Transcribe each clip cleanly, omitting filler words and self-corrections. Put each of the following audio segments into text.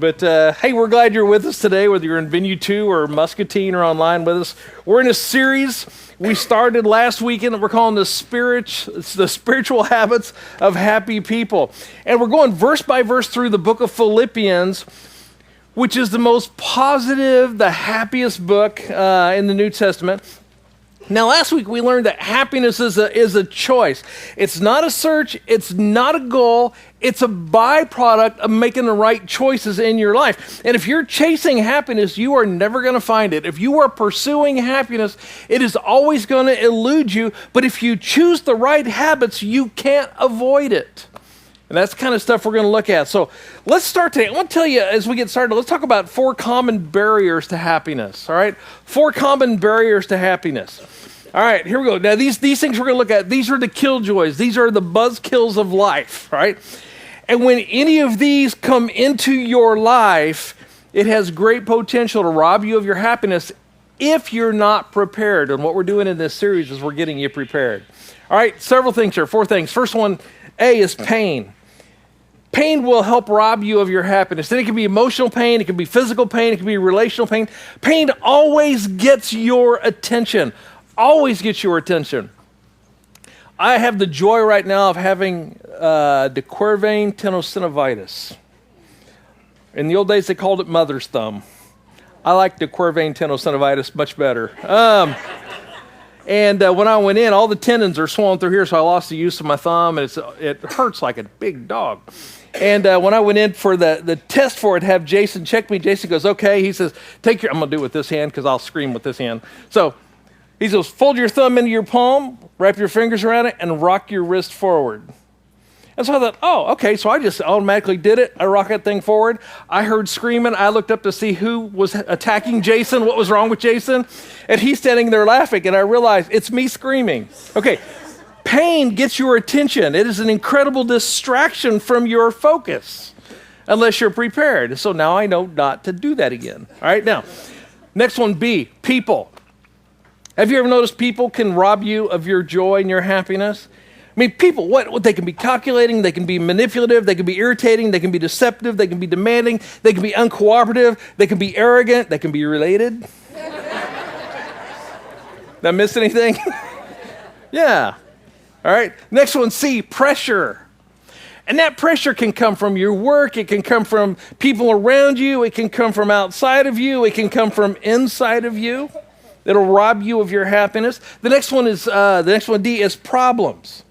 But hey, we're glad you're with us today, whether you're in Venue 2 or Muscatine or online with us. We're in a series we started last weekend that we're calling the spiritual habits of happy people. And we're going verse by verse through the book of Philippians, which is the most positive, the happiest book in the New Testament. Now, last week we learned that happiness is a choice. It's not a search. It's not a goal. It's a byproduct of making the right choices in your life. And if you're chasing happiness, you are never going to find it. If you are pursuing happiness, it is always going to elude you. But if you choose the right habits, you can't avoid it. And that's the kind of stuff we're going to look at. So let's start today. I want to tell you, as we get started, let's talk about 4 common barriers to happiness, all right? 4 common barriers to happiness. All right, here we go. Now, these things we're going to look at, these are the killjoys. These are the buzzkills of life, right? And when any of these come into your life, it has great potential to rob you of your happiness if you're not prepared. And what we're doing in this series is we're getting you prepared. All right, several things here, 4 things. First one, A, is pain. Pain will help rob you of your happiness. Then it can be emotional pain, it can be physical pain, it can be relational pain. Pain always gets your attention. Always gets your attention. I have the joy right now of having decurvain tenosynovitis. In the old days, they called it mother's thumb. I like decurvain tenosynovitis much better. And when I went in, all the tendons are swollen through here, so I lost the use of my thumb, and it hurts like a big dog. And when I went in for the test for it, have Jason check me. Jason goes, okay. He says, I'm going to do it with this hand because I'll scream with this hand. So he says, fold your thumb into your palm, wrap your fingers around it, and rock your wrist forward. And so I thought, oh, okay. So I just automatically did it. I rocked that thing forward. I heard screaming. I looked up to see who was attacking Jason, what was wrong with Jason. And he's standing there laughing, and I realized it's me screaming. Okay. Pain gets your attention. It is an incredible distraction from your focus, unless you're prepared. So now I know not to do that again. All right, now, next one, B, people. Have you ever noticed people can rob you of your joy and your happiness? I mean, people, what they can be calculating, they can be manipulative, they can be irritating, they can be deceptive, they can be demanding, they can be uncooperative, they can be arrogant, they can be related. Did I miss anything? Yeah. All right, next one, C, pressure. And that pressure can come from your work, it can come from people around you, it can come from outside of you, it can come from inside of you. It'll rob you of your happiness. The next one, D, is problems.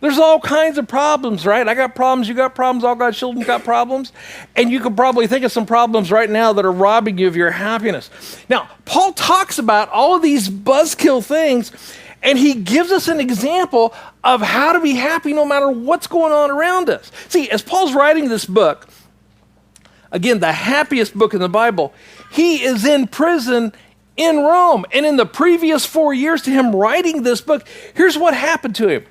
There's all kinds of problems, right? I got problems, you got problems, all God's children got problems. And you could probably think of some problems right now that are robbing you of your happiness. Now, Paul talks about all of these buzzkill things, and he gives us an example of how to be happy no matter what's going on around us. See, as Paul's writing this book, again, the happiest book in the Bible, he is in prison in Rome. And in the previous 4 years to him writing this book, here's what happened to him.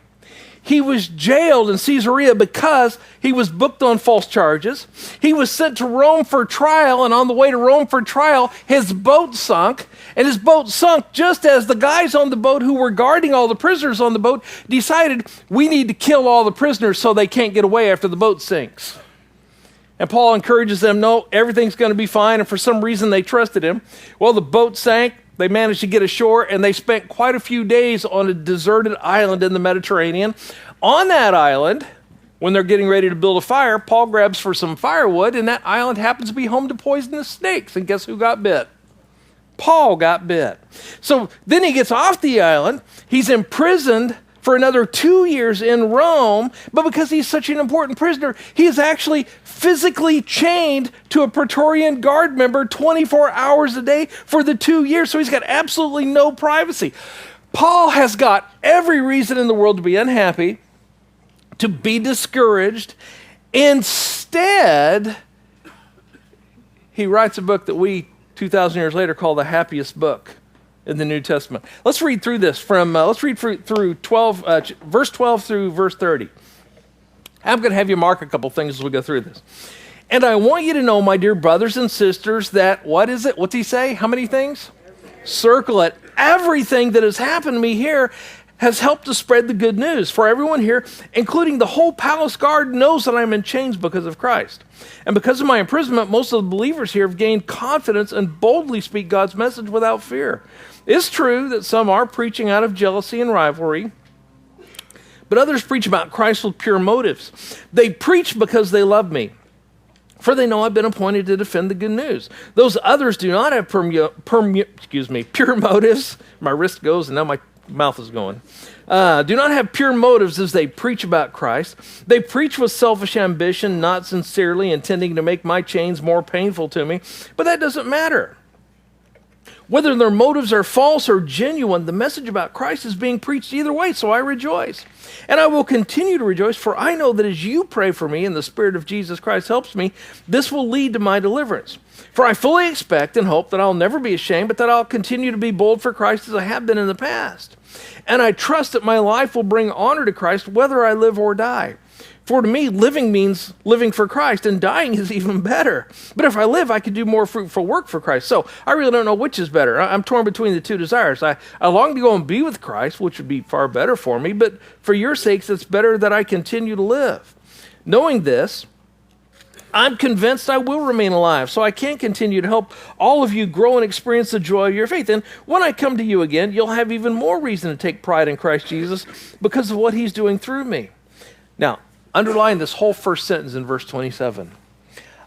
He was jailed in Caesarea because he was booked on false charges. He was sent to Rome for trial, and on the way to Rome for trial, his boat sunk. And his boat sunk just as the guys on the boat who were guarding all the prisoners on the boat decided, we need to kill all the prisoners so they can't get away after the boat sinks. And Paul encourages them, no, everything's going to be fine. And for some reason, they trusted him. Well, the boat sank. They managed to get ashore, and they spent quite a few days on a deserted island in the Mediterranean. On that island, when they're getting ready to build a fire, Paul grabs for some firewood, and that island happens to be home to poisonous snakes. And guess who got bit? Paul got bit. So then he gets off the island. He's imprisoned for another 2 years in Rome, but because he's such an important prisoner, he is actually physically chained to a Praetorian guard member 24 hours a day for the 2 years, so he's got absolutely no privacy. Paul has got every reason in the world to be unhappy, to be discouraged. Instead, he writes a book that we, 2,000 years later, call the happiest book in the New Testament. Let's read through this through 12, verse 12 through verse 30. I'm going to have you mark a couple things as we go through this. And I want you to know, my dear brothers and sisters, that, what is it? What's he say? How many things? Circle it. Everything that has happened to me here has helped to spread the good news. For everyone here, including the whole palace guard, knows that I'm in chains because of Christ. And because of my imprisonment, most of the believers here have gained confidence and boldly speak God's message without fear. It's true that some are preaching out of jealousy and rivalry, but others preach about Christ with pure motives. They preach because they love me, for they know I've been appointed to defend the good news. Those others do not have pure motives. My wrist goes and now my mouth is going. Do not have pure motives as they preach about Christ. They preach with selfish ambition, not sincerely intending to make my chains more painful to me. But that doesn't matter. Whether their motives are false or genuine, the message about Christ is being preached either way, so I rejoice. And I will continue to rejoice, for I know that as you pray for me and the Spirit of Jesus Christ helps me, this will lead to my deliverance. For I fully expect and hope that I'll never be ashamed, but that I'll continue to be bold for Christ as I have been in the past. And I trust that my life will bring honor to Christ whether I live or die. For to me, living means living for Christ, and dying is even better. But if I live, I can do more fruitful work for Christ. So I really don't know which is better. I'm torn between the two desires. I long to go and be with Christ, which would be far better for me, but for your sakes, it's better that I continue to live. Knowing this, I'm convinced I will remain alive, so I can continue to help all of you grow and experience the joy of your faith. And when I come to you again, you'll have even more reason to take pride in Christ Jesus because of what he's doing through me. Now, underline this whole first sentence in verse 27.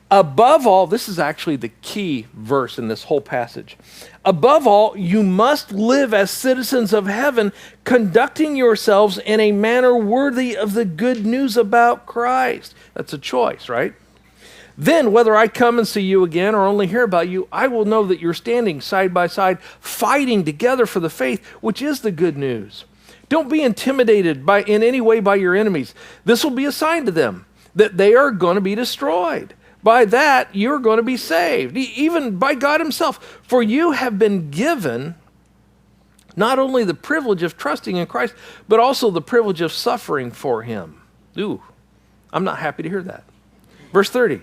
Above all, this is actually the key verse in this whole passage. Above all, you must live as citizens of heaven, conducting yourselves in a manner worthy of the good news about Christ. That's a choice, right? Then, whether I come and see you again or only hear about you, I will know that you're standing side by side, fighting together for the faith, which is the good news. Don't be intimidated in any way by your enemies. This will be a sign to them that they are going to be destroyed. By that, you're going to be saved, even by God himself. For you have been given not only the privilege of trusting in Christ, but also the privilege of suffering for him. Ooh, I'm not happy to hear that. Verse 30.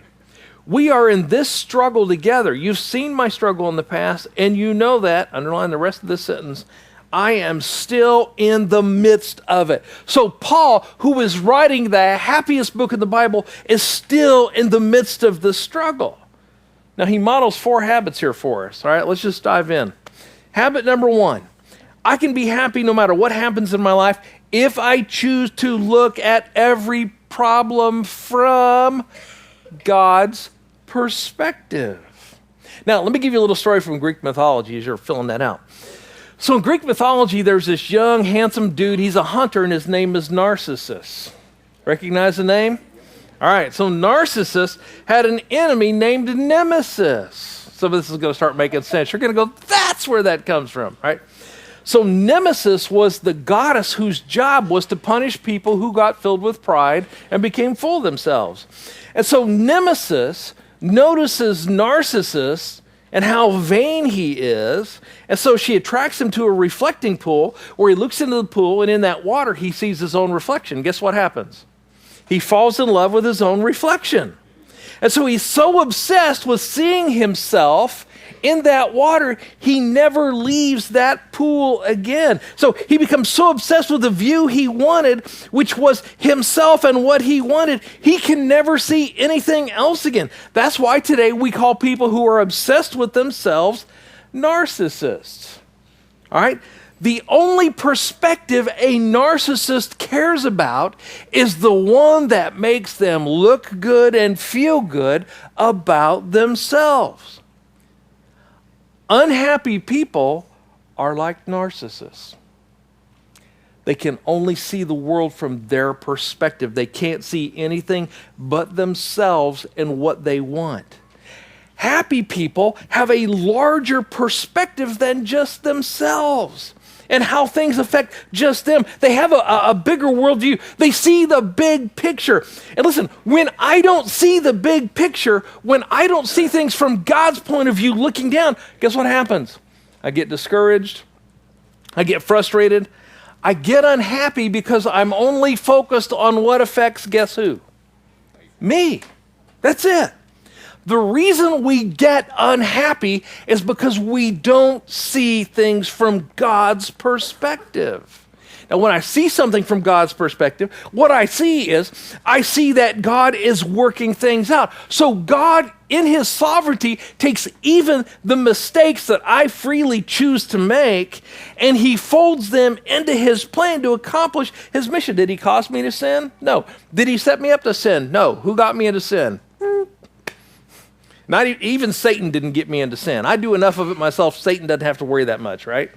We are in this struggle together. You've seen my struggle in the past, and you know that, underline the rest of this sentence, I am still in the midst of it. So Paul, who is writing the happiest book in the Bible, is still in the midst of the struggle. Now he models 4 habits here for us. All right, let's just dive in. Habit number 1, I can be happy no matter what happens in my life if I choose to look at every problem from God's perspective. Now, let me give you a little story from Greek mythology as you're filling that out. So in Greek mythology, there's this young, handsome dude. He's a hunter, and his name is Narcissus. Recognize the name? All right, so Narcissus had an enemy named Nemesis. Some of this is going to start making sense. You're going to go, that's where that comes from, right? So Nemesis was the goddess whose job was to punish people who got filled with pride and became full of themselves. And so Nemesis notices Narcissus and how vain he is, and so she attracts him to a reflecting pool where he looks into the pool, and in that water he sees his own reflection. Guess what happens? He falls in love with his own reflection. And so he's so obsessed with seeing himself in that water, he never leaves that pool again. So he becomes so obsessed with the view he wanted, which was himself and what he wanted, he can never see anything else again. That's why today we call people who are obsessed with themselves narcissists. All right? The only perspective a narcissist cares about is the one that makes them look good and feel good about themselves. Unhappy people are like narcissists. They can only see the world from their perspective. They can't see anything but themselves and what they want. Happy people have a larger perspective than just themselves and how things affect just them. They have a bigger worldview. They see the big picture. And listen, when I don't see the big picture, when I don't see things from God's point of view looking down, guess what happens? I get discouraged. I get frustrated. I get unhappy because I'm only focused on what affects guess who? Me. That's it. The reason we get unhappy is because we don't see things from God's perspective. Now, when I see something from God's perspective, what I see that God is working things out. So God, in his sovereignty, takes even the mistakes that I freely choose to make, and he folds them into his plan to accomplish his mission. Did he cause me to sin? No. Did he set me up to sin? No. Who got me into sin? Not even Satan didn't get me into sin. I do enough of it myself. Satan doesn't have to worry that much, right?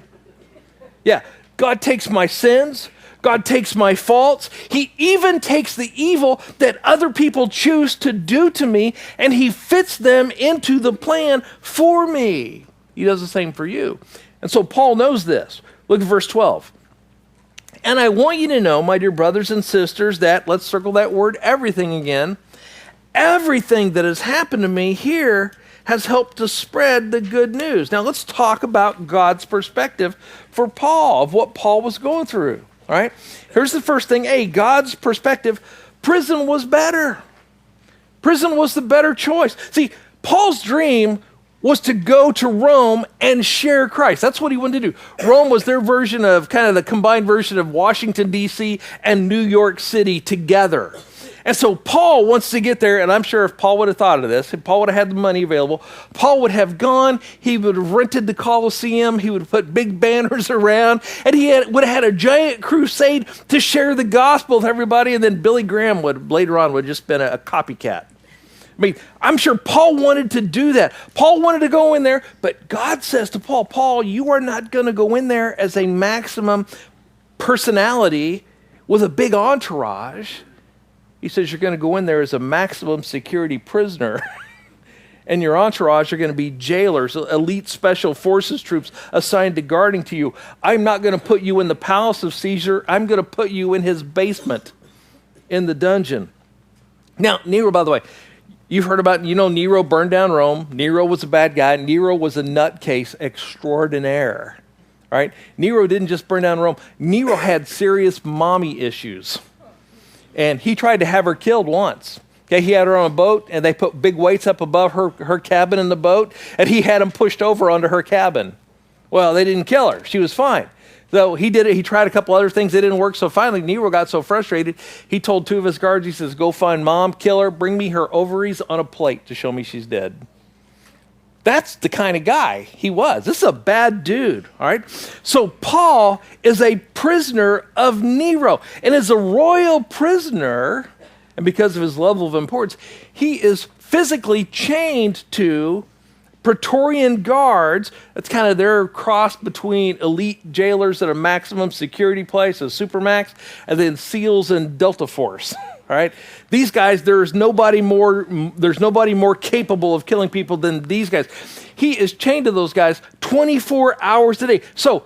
Yeah. God takes my sins. God takes my faults. He even takes the evil that other people choose to do to me, and he fits them into the plan for me. He does the same for you. And so Paul knows this. Look at verse 12. And I want you to know, my dear brothers and sisters, that, let's circle that word, everything again, everything that has happened to me here has helped to spread the good news. Now let's talk about God's perspective for Paul, of what Paul was going through. All right? Here's the first thing. A, God's perspective, prison was better. Prison was the better choice. See, Paul's dream was to go to Rome and share Christ. That's what he wanted to do. Rome was their version of, kind of the combined version of Washington, D.C. and New York City together. And so Paul wants to get there, and I'm sure if Paul would have thought of this, if Paul would have had the money available, Paul would have gone, he would have rented the Colosseum, he would have put big banners around, and would have had a giant crusade to share the gospel with everybody, and then Billy Graham later on would have just been a copycat. I mean, I'm sure Paul wanted to do that. Paul wanted to go in there, but God says to Paul, Paul, you are not going to go in there as a maximum personality with a big entourage. He says you're going to go in there as a maximum security prisoner, and your entourage are going to be jailers, elite special forces troops assigned to guarding to you. I'm not going to put you in the palace of Caesar. I'm going to put you in his basement, in the dungeon. Now, Nero, by the way, you've heard about, Nero burned down Rome. Nero was a bad guy. Nero was a nutcase extraordinaire, right? Nero didn't just burn down Rome. Nero had serious mommy issues. And he tried to have her killed once. Okay, he had her on a boat, and they put big weights up above her cabin in the boat, and he had them pushed over onto her cabin. Well, they didn't kill her. She was fine. So he did it. He tried a couple other things. They didn't work. So finally, Nero got so frustrated, he told two of his guards, he says, go find mom, kill her, bring me her ovaries on a plate to show me she's dead. That's the kind of guy he was. This is a bad dude, all right? So Paul is a prisoner of Nero. And as a royal prisoner, and because of his level of importance, he is physically chained to Praetorian guards. That's kind of their cross between elite jailers at a maximum security place, a supermax, and then SEALs and Delta Force. All right, these guys, there's nobody more capable of killing people than these guys. He is chained to those guys 24 hours a day. So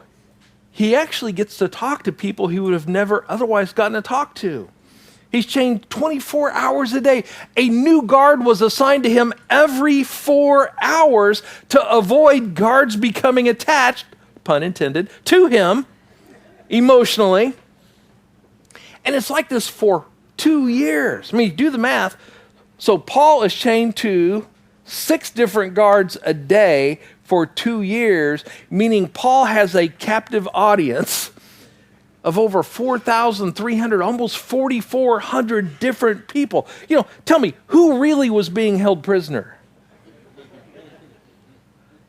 he actually gets to talk to people he would have never otherwise gotten to talk to. He's chained 24 hours a day. A new guard was assigned to him every 4 hours to avoid guards becoming attached, pun intended, to him emotionally. And it's like this for 2 years. I mean, do the math. So Paul is chained to 6 different guards a day for 2 years, meaning Paul has a captive audience of over 4,300, almost 4,400 different people. Tell me, who really was being held prisoner?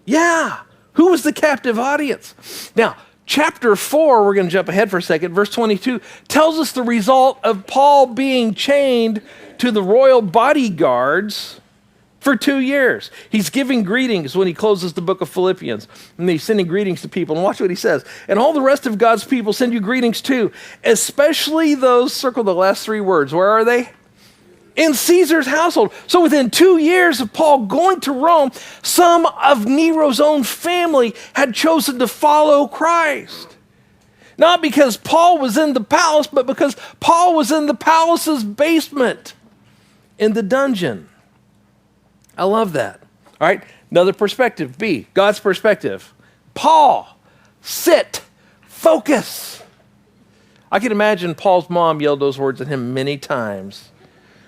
Yeah, who was the captive audience? Now, chapter 4, we're going to jump ahead for a second, verse 22, tells us the result of Paul being chained to the royal bodyguards for 2 years. He's giving greetings when he closes the book of Philippians, and he's sending greetings to people. And watch what he says. And all the rest of God's people send you greetings too, especially those, circle the last 3 words. Where are they? In Caesar's household. So within 2 years of Paul going to Rome, some of Nero's own family had chosen to follow Christ. Not because Paul was in the palace, but because Paul was in the palace's basement, in the dungeon. I love that. All right, another perspective, B, God's perspective. Paul, sit, focus. I can imagine Paul's mom yelled those words at him many times.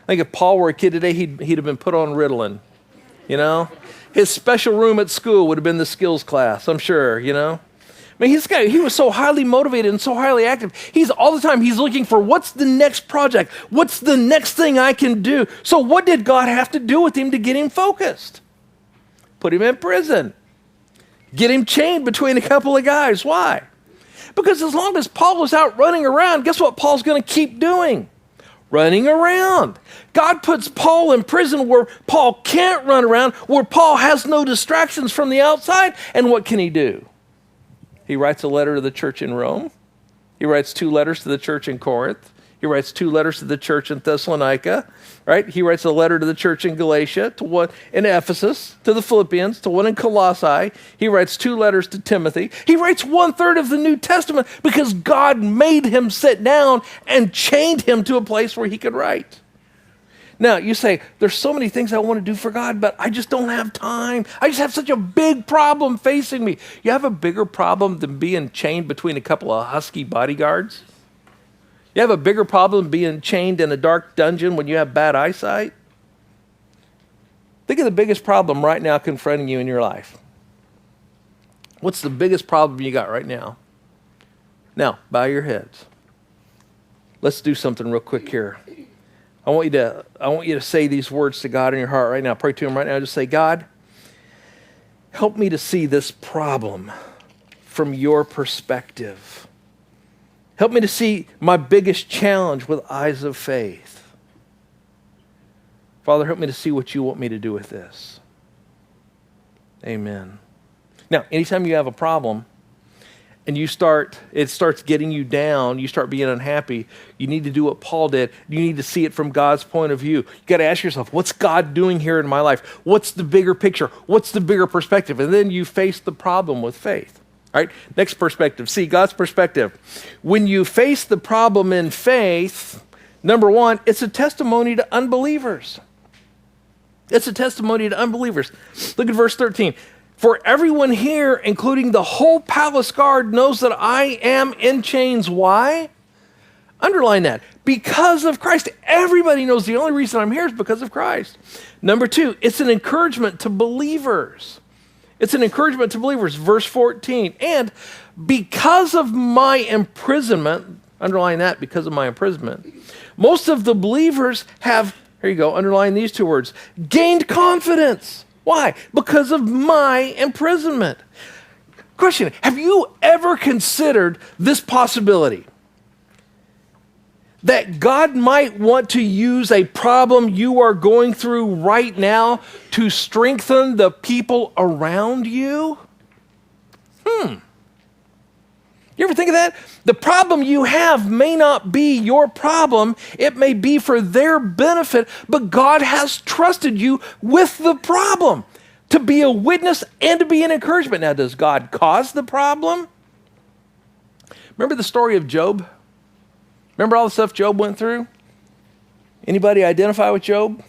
I think if Paul were a kid today, he'd have been put on Ritalin, His special room at school would have been the skills class, I'm sure, I mean, he was so highly motivated and so highly active. He's all the time, he's looking for what's the next project? What's the next thing I can do? So what did God have to do with him to get him focused? Put him in prison. Get him chained between a couple of guys. Why? Because as long as Paul is out running around, guess what Paul's going to keep doing? Running around. God puts Paul in prison where Paul can't run around, where Paul has no distractions from the outside. And what can he do? He writes a letter to the church in Rome. He writes 2 letters to the church in Corinth. He writes 2 letters to the church in Thessalonica, right? He writes a letter to the church in Galatia, to one in Ephesus, to the Philippians, to one in Colossae. He writes 2 letters to Timothy. He writes 1/3 of the New Testament because God made him sit down and chained him to a place where he could write. Now, you say, there's so many things I want to do for God, but I just don't have time. I just have such a big problem facing me. You have a bigger problem than being chained between a couple of husky bodyguards? You have a bigger problem being chained in a dark dungeon when you have bad eyesight? Think of the biggest problem right now confronting you in your life. What's the biggest problem you got right now? Now, bow your heads. Let's do something real quick here. I want you to say these words to God in your heart right now. Pray to him right now. Just say, God, help me to see this problem from your perspective. Help me to see my biggest challenge with eyes of faith. Father, help me to see what you want me to do with this. Amen. Now, anytime you have a problem and it starts getting you down, you start being unhappy, you need to do what Paul did. You need to see it from God's point of view. You got to ask yourself, what's God doing here in my life? What's the bigger picture? What's the bigger perspective? And then you face the problem with faith. All right, next perspective. See, God's perspective. When you face the problem in faith, number one, it's a testimony to unbelievers. It's a testimony to unbelievers. Look at verse 13. For everyone here, including the whole palace guard, knows that I am in chains. Why? Underline that. Because of Christ. Everybody knows the only reason I'm here is because of Christ. Number two, it's an encouragement to believers. It's an encouragement to believers. Verse 14. And because of my imprisonment, underline that, because of my imprisonment, most of the believers have, here you go, underline these 2 words, gained confidence. Why? Because of my imprisonment. Question, have you ever considered this possibility? That God might want to use a problem you are going through right now to strengthen the people around you? You ever think of that? The problem you have may not be your problem. It may be for their benefit, but God has trusted you with the problem to be a witness and to be an encouragement. Now, does God cause the problem? Remember the story of Job? Remember all the stuff Job went through? Anybody identify with Job?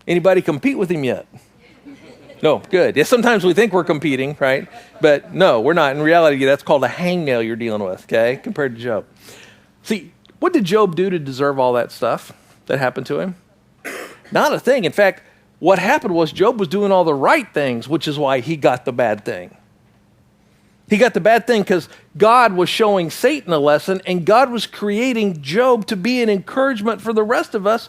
Anybody compete with him yet? No, good. Yeah, sometimes we think we're competing, right? But no, we're not. In reality, that's called a hangnail you're dealing with, okay, compared to Job. See, what did Job do to deserve all that stuff that happened to him? Not a thing. In fact, what happened was Job was doing all the right things, which is why he got the bad thing. He got the bad thing because God was showing Satan a lesson, and God was creating Job to be an encouragement for the rest of us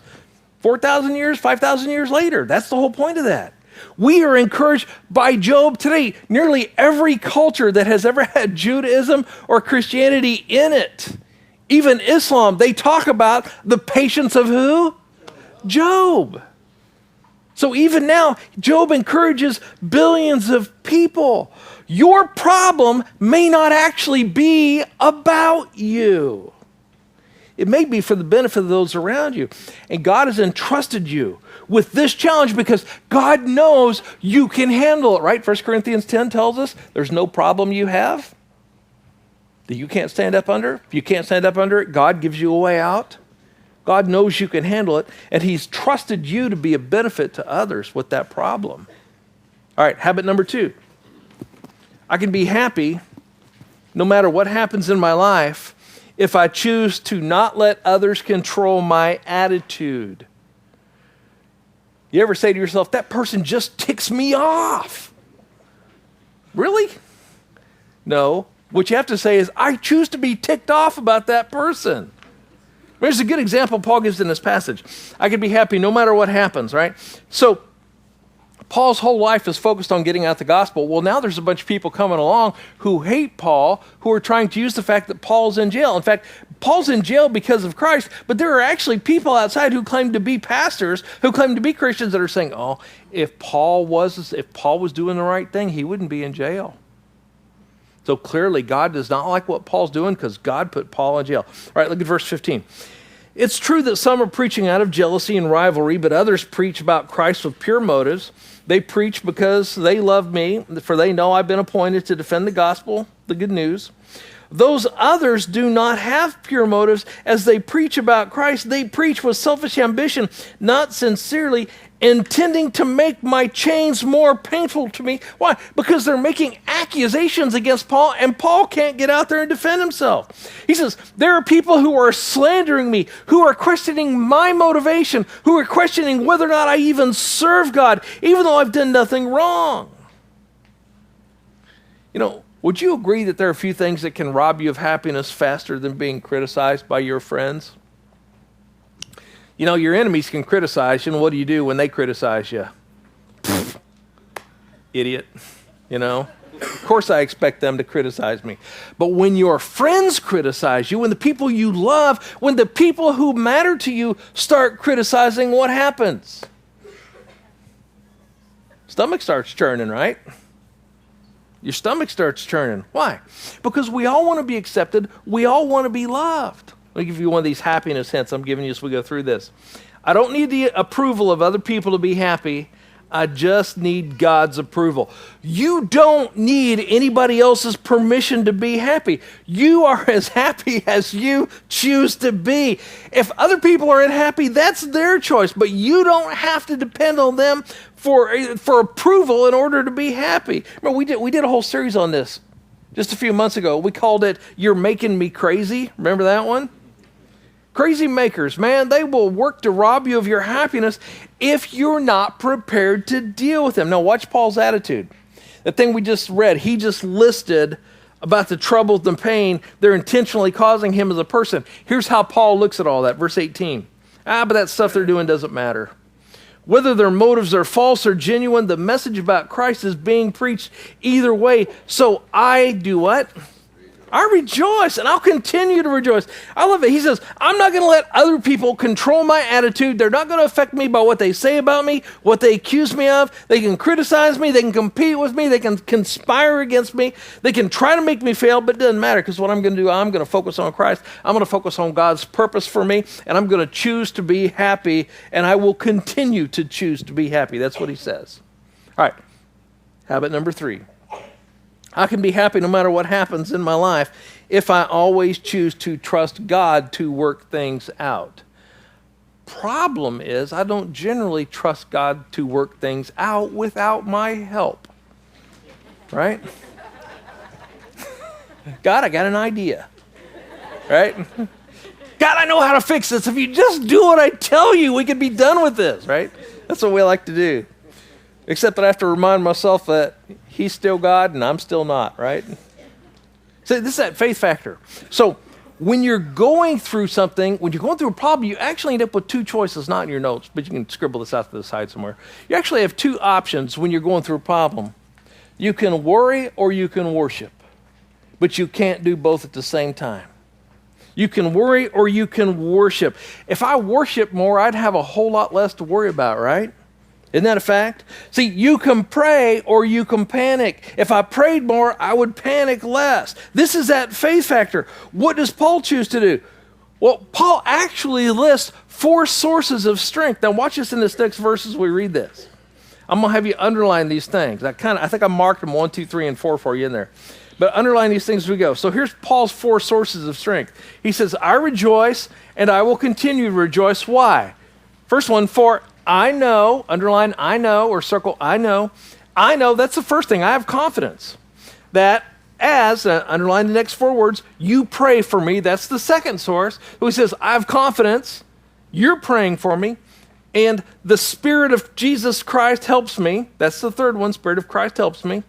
4,000 years, 5,000 years later. That's the whole point of that. We are encouraged by Job today. Nearly every culture that has ever had Judaism or Christianity in it, even Islam, they talk about the patience of who? Job. So even now, Job encourages billions of people. Your problem may not actually be about you. It may be for the benefit of those around you. And God has entrusted you with this challenge because God knows you can handle it, right? 1 Corinthians 10 tells us there's no problem you have that you can't stand up under. If you can't stand up under it, God gives you a way out. God knows you can handle it, and he's trusted you to be a benefit to others with that problem. All right, habit number 2. I can be happy no matter what happens in my life if I choose to not let others control my attitude. You ever say to yourself, that person just ticks me off? Really? No, What you have to say is, I choose to be ticked off about that person. There's a good example Paul gives in this passage. I can be happy no matter what happens, right? So Paul's whole life is focused on getting out the gospel. Well, now there's a bunch of people coming along who hate Paul, who are trying to use the fact that Paul's in jail. In fact, Paul's in jail because of Christ, but there are actually people outside who claim to be pastors, who claim to be Christians that are saying, oh, if Paul was doing the right thing, he wouldn't be in jail. So clearly, God does not like what Paul's doing because God put Paul in jail. All right, look at verse 15. It's true that some are preaching out of jealousy and rivalry, but others preach about Christ with pure motives. They preach because they love me, for they know I've been appointed to defend the gospel, the good news. Those others do not have pure motives. As they preach about Christ, they preach with selfish ambition, not sincerely, intending to make my chains more painful to me. Why? Because they're making accusations against Paul, and Paul can't get out there and defend himself. He says, there are people who are slandering me, who are questioning my motivation, who are questioning whether or not I even serve God, even though I've done nothing wrong. You know, would you agree that there are a few things that can rob you of happiness faster than being criticized by your friends? You know, your enemies can criticize you, and what do you do when they criticize you? Idiot, you know? Of course I expect them to criticize me. But when your friends criticize you, when the people you love, when the people who matter to you start criticizing, what happens? Stomach starts churning, right? Your stomach starts churning. Why? Because we all want to be accepted. We all want to be loved. Let me give you one of these happiness hints I'm giving you as we go through this. I don't need the approval of other people to be happy. I just need God's approval. You don't need anybody else's permission to be happy. You are as happy as you choose to be. If other people aren't happy, that's their choice, but you don't have to depend on them for approval in order to be happy. Remember, we did a whole series on this just a few months ago. We called it You're Making Me Crazy. Remember that one? Crazy makers, man, they will work to rob you of your happiness if you're not prepared to deal with them. Now, watch Paul's attitude. The thing we just read, he just listed about the troubles and pain they're intentionally causing him as a person. Here's how Paul looks at all that. Verse 18. But that stuff they're doing doesn't matter. Whether their motives are false or genuine, the message about Christ is being preached either way. So I do what? I rejoice, and I'll continue to rejoice. I love it. He says, I'm not going to let other people control my attitude. They're not going to affect me by what they say about me, what they accuse me of. They can criticize me. They can compete with me. They can conspire against me. They can try to make me fail, but it doesn't matter, because what I'm going to do, I'm going to focus on Christ. I'm going to focus on God's purpose for me, and I'm going to choose to be happy, and I will continue to choose to be happy. That's what he says. All right, habit number 3. I can be happy no matter what happens in my life if I always choose to trust God to work things out. Problem is, I don't generally trust God to work things out without my help. Right? God, I got an idea. Right? God, I know how to fix this. If you just do what I tell you, we could be done with this. Right? That's what we like to do. Except that I have to remind myself that he's still God and I'm still not, right? So this is that faith factor. So when you're going through something, when you're going through a problem, you actually end up with 2 choices, not in your notes, but you can scribble this out to the side somewhere. You actually have 2 options when you're going through a problem. You can worry or you can worship, but you can't do both at the same time. You can worry or you can worship. If I worship more, I'd have a whole lot less to worry about, right? Isn't that a fact? See, you can pray or you can panic. If I prayed more, I would panic less. This is that faith factor. What does Paul choose to do? Well, Paul actually lists 4 sources of strength. Now watch this in this next verse as we read this. I'm going to have you underline these things. I think I marked them 1, 2, 3, and 4 for you in there. But underline these things as we go. So here's Paul's 4 sources of strength. He says, I rejoice and I will continue to rejoice. Why? First one, for I know, underline I know, or circle I know. I know, that's the first thing. I have confidence that as, underline the next 4 words, you pray for me. That's the second source. So he says, I have confidence. You're praying for me. And the Spirit of Jesus Christ helps me. That's the third one. Spirit of Christ helps me.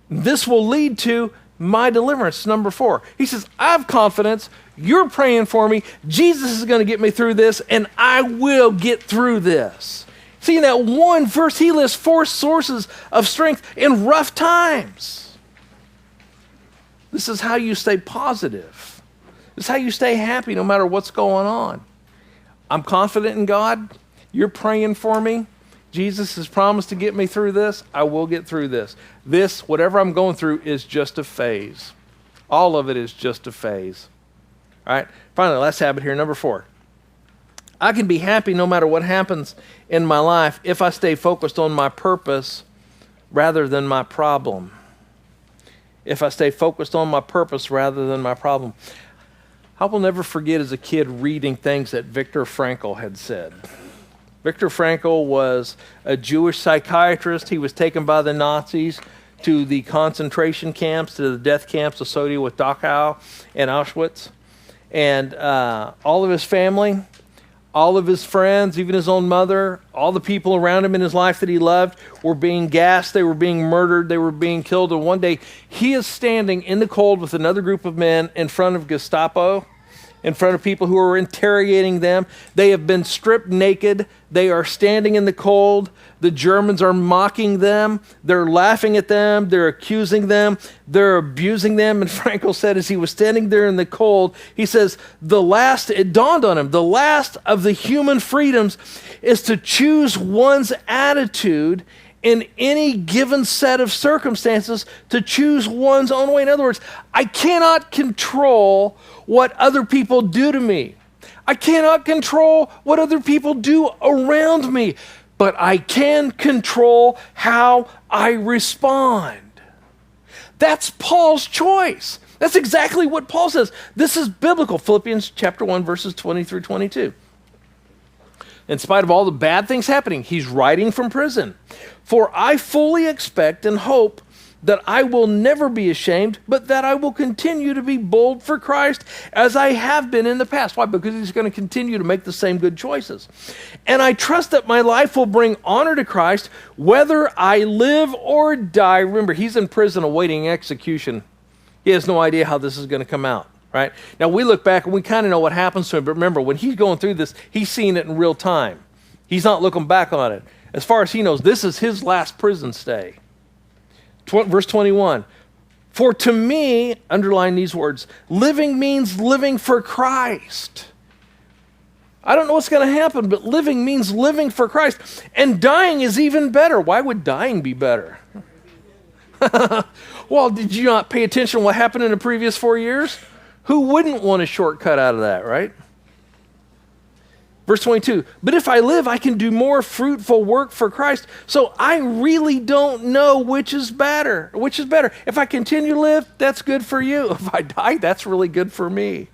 This will lead to my deliverance. Number 4. He says, I have confidence. You're praying for me. Jesus is going to get me through this, and I will get through this. See, in that one verse, he lists 4 sources of strength in rough times. This is how you stay positive. This is how you stay happy no matter what's going on. I'm confident in God. You're praying for me. Jesus has promised to get me through this. I will get through this. This, whatever I'm going through, is just a phase. All of it is just a phase. All right. Finally, last habit here, number 4. I can be happy no matter what happens in my life if I stay focused on my purpose rather than my problem. If I stay focused on my purpose rather than my problem. I will never forget as a kid reading things that Viktor Frankl had said. Viktor Frankl was a Jewish psychiatrist. He was taken by the Nazis to the concentration camps, to the death camps associated with Dachau and Auschwitz. And all of his family, all of his friends, even his own mother, all the people around him in his life that he loved were being gassed, they were being murdered, they were being killed. And one day he is standing in the cold with another group of men in front of Gestapo, in front of people who are interrogating them. They have been stripped naked. They are standing in the cold. The Germans are mocking them. They're laughing at them. They're accusing them. They're abusing them. And Frankl said as he was standing there in the cold, he says, it dawned on him, the last of the human freedoms is to choose one's attitude in any given set of circumstances, to choose one's own way. In other words, I cannot control what other people do to me. I cannot control what other people do around me, but I can control how I respond. That's Paul's choice. That's exactly what Paul says. This is biblical. Philippians chapter 1, verses 20 through 22. In spite of all the bad things happening, he's writing from prison. For I fully expect and hope that I will never be ashamed, but that I will continue to be bold for Christ as I have been in the past. Why? Because he's going to continue to make the same good choices. And I trust that my life will bring honor to Christ, whether I live or die. Remember, he's in prison awaiting execution. He has no idea how this is going to come out. Right? Now, we look back and we kind of know what happens to him, but remember, when he's going through this, he's seeing it in real time. He's not looking back on it. As far as he knows, this is his last prison stay. Verse 21, for to me, underline these words, living means living for Christ. I don't know what's going to happen, but living means living for Christ. And dying is even better. Why would dying be better? Well, did you not pay attention to what happened in the previous 4 years? Who wouldn't want a shortcut out of that, right? Verse 22, but if I live, I can do more fruitful work for Christ. So I really don't know which is better. Which is better? If I continue to live, that's good for you. If I die, that's really good for me.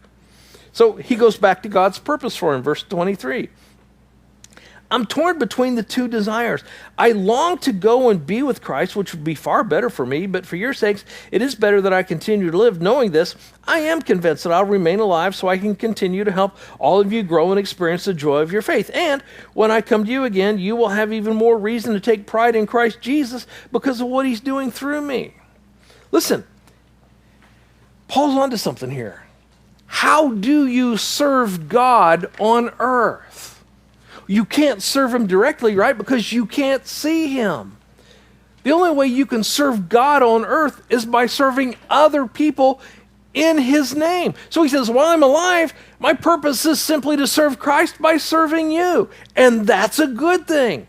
So he goes back to God's purpose for him. Verse 23. I'm torn between the two desires. I long to go and be with Christ, which would be far better for me, but for your sakes, it is better that I continue to live. Knowing this, I am convinced that I'll remain alive so I can continue to help all of you grow and experience the joy of your faith. And when I come to you again, you will have even more reason to take pride in Christ Jesus because of what he's doing through me. Listen, Paul's onto something here. How do you serve God on earth? You can't serve him directly, right? Because you can't see him. The only way you can serve God on earth is by serving other people in his name. So he says, while I'm alive, my purpose is simply to serve Christ by serving you. And that's a good thing.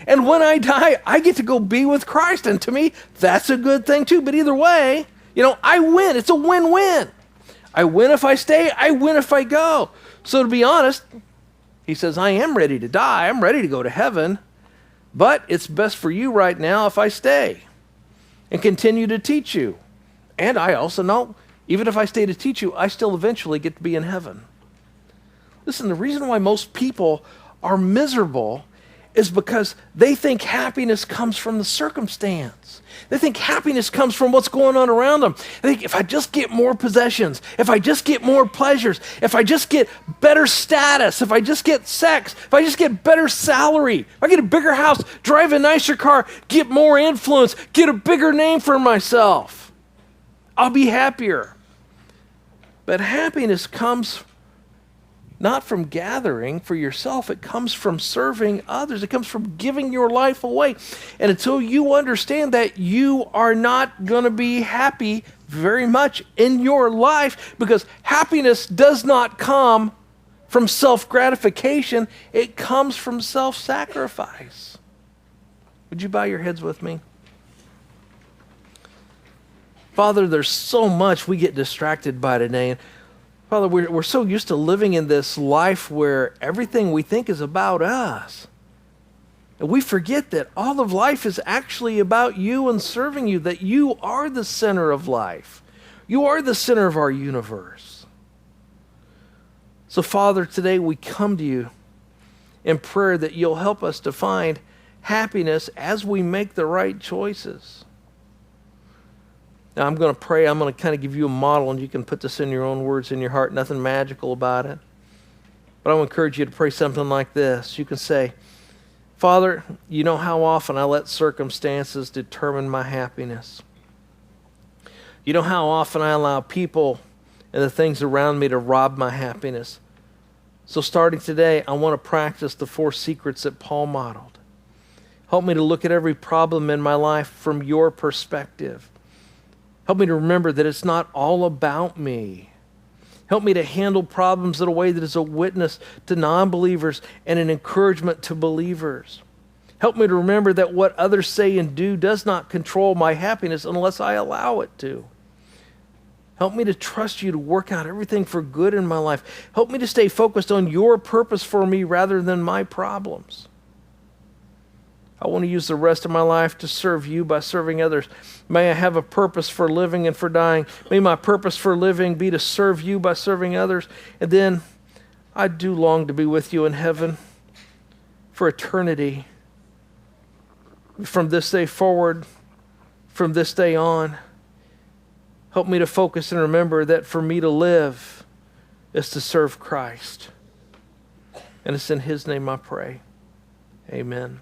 And when I die, I get to go be with Christ. And to me, that's a good thing too. But either way, I win. It's a win-win. I win if I stay. I win if I go. So to be honest, he says, I am ready to die. I'm ready to go to heaven. But it's best for you right now if I stay and continue to teach you. And I also know, even if I stay to teach you, I still eventually get to be in heaven. Listen, the reason why most people are miserable is because they think happiness comes from the circumstance. They think happiness comes from what's going on around them. They think if I just get more possessions, if I just get more pleasures, if I just get better status, if I just get sex, if I just get better salary, if I get a bigger house, drive a nicer car, get more influence, get a bigger name for myself, I'll be happier. But happiness comes not from gathering for yourself. It comes from serving others. It comes from giving your life away. And until you understand that, you are not going to be happy very much in your life, because happiness does not come from self-gratification. It comes from self-sacrifice. Would you bow your heads with me? Father, there's so much we get distracted by today. And Father, we're so used to living in this life where everything we think is about us. And we forget that all of life is actually about you and serving you, that you are the center of life. You are the center of our universe. So, Father, today we come to you in prayer that you'll help us to find happiness as we make the right choices. Now, I'm going to pray. I'm going to kind of give you a model, and you can put this in your own words in your heart. Nothing magical about it. But I want to encourage you to pray something like this. You can say, Father, you know how often I let circumstances determine my happiness. You know how often I allow people and the things around me to rob my happiness. So starting today, I want to practice the 4 secrets that Paul modeled. Help me to look at every problem in my life from your perspective. Help me to remember that it's not all about me. Help me to handle problems in a way that is a witness to non-believers and an encouragement to believers. Help me to remember that what others say and do does not control my happiness unless I allow it to. Help me to trust you to work out everything for good in my life. Help me to stay focused on your purpose for me rather than my problems. I want to use the rest of my life to serve you by serving others. May I have a purpose for living and for dying. May my purpose for living be to serve you by serving others. And then I do long to be with you in heaven for eternity. From this day forward, from this day on, help me to focus and remember that for me to live is to serve Christ. And it's in His name I pray. Amen.